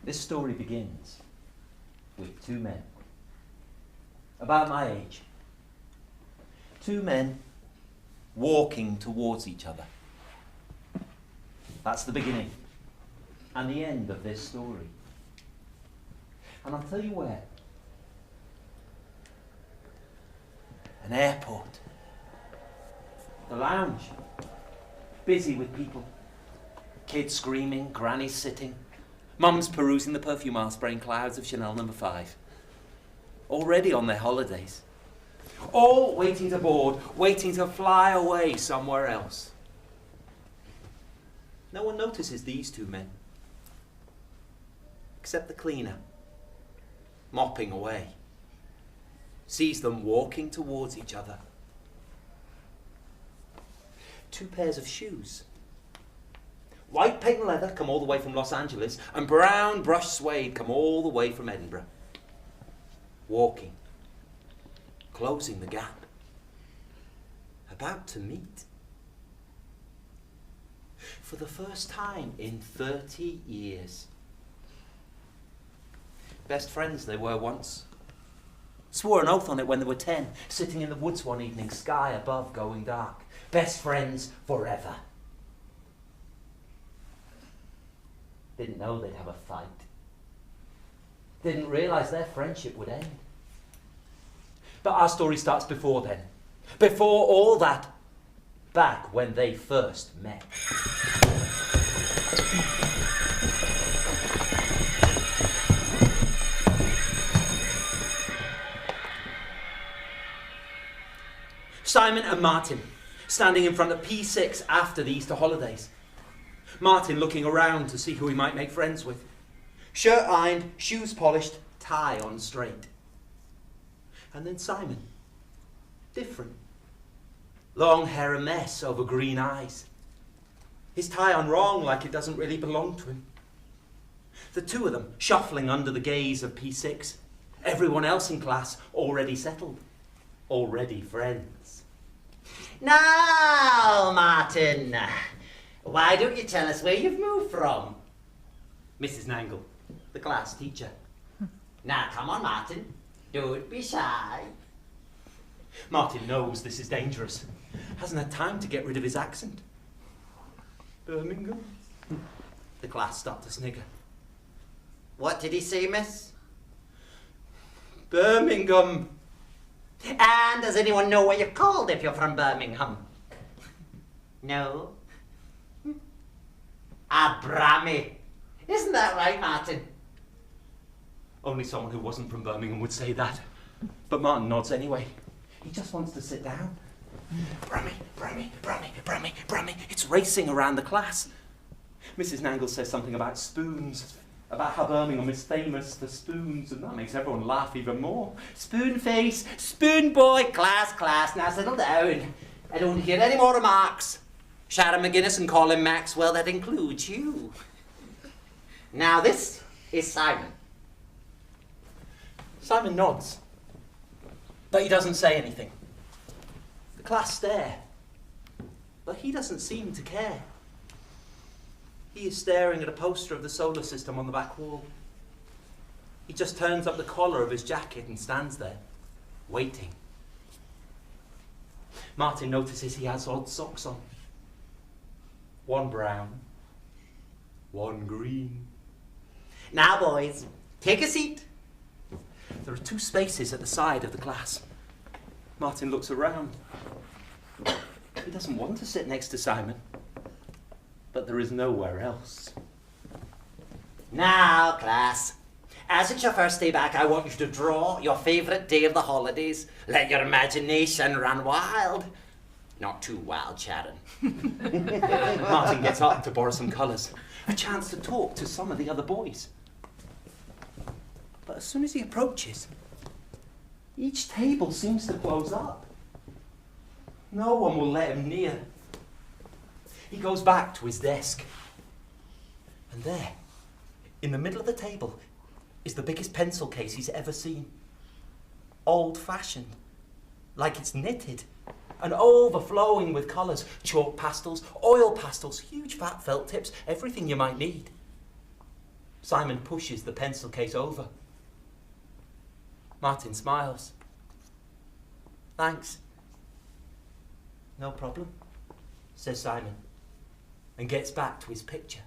This story begins with two men, about my age. Two men walking towards each other. That's the beginning and the end of this story. And I'll tell you where. An airport. The lounge. Busy with people. Kids screaming, grannies sitting. Mums perusing the perfume aisle, spraying clouds of Chanel No. 5. Already on their holidays. All waiting to board, waiting to fly away somewhere else. No one notices these two men. Except the cleaner. Mopping away. Sees them walking towards each other. Two pairs of shoes. White patent leather come all the way from Los Angeles, and brown brush suede come all the way from Edinburgh. Walking. Closing the gap. About to meet. For the first time in 30 years. Best friends they were once. Swore an oath on it when they were 10, sitting in the woods one evening, sky above going dark. Best friends forever. Didn't know they'd have a fight. Didn't realise their friendship would end. But our story starts before then. Before all that. Back when they first met. Simon and Martin, standing in front of P6 after the Easter holidays. Martin looking around to see who he might make friends with. Shirt ironed, shoes polished, tie on straight. And then Simon. Different. Long hair a mess over green eyes. His tie on wrong like it doesn't really belong to him. The two of them shuffling under the gaze of P6. Everyone else in class already settled. Already friends. Now, Martin, why don't you tell us where you've moved from? Mrs. Nangle, the class teacher. Now, come on, Martin. Don't be shy. Martin knows this is dangerous. Hasn't had time to get rid of his accent. Birmingham? The class start to snigger. What did he say, miss? Birmingham. And does anyone know what you're called if you're from Birmingham? No? Abrammy. Isn't that right, Martin? Only someone who wasn't from Birmingham would say that. But Martin nods anyway. He just wants to sit down. Brummy, Brummy, Brummy, Brummy, Brummy. It's racing around the class. Mrs. Nangle says something about spoons. About how Birmingham is famous for spoons, and that makes everyone laugh even more. Spoon face, spoon boy, class, now settle down. I don't hear any more remarks. Sharon McGuinness and Colin Maxwell, that includes you. Now this is Simon. Simon nods, but he doesn't say anything. The class stare, but he doesn't seem to care. He is staring at a poster of the solar system on the back wall. He just turns up the collar of his jacket and stands there, waiting. Martin notices he has odd socks on. One brown, one green. Now, boys, take a seat. There are two spaces at the side of the class. Martin looks around. He doesn't want to sit next to Simon. But there is nowhere else. Now, class, as it's your first day back, I want you to draw your favourite day of the holidays. Let your imagination run wild. Not too wild, Sharon. Martin gets up to borrow some colours. A chance to talk to some of the other boys. But as soon as he approaches, each table seems to close up. No one will let him near. He goes back to his desk. And there, in the middle of the table, is the biggest pencil case he's ever seen. Old-fashioned, like it's knitted, and overflowing with colours. Chalk pastels, oil pastels, huge fat felt tips, everything you might need. Simon pushes the pencil case over. Martin smiles. Thanks. No problem, says Simon, and gets back to his picture.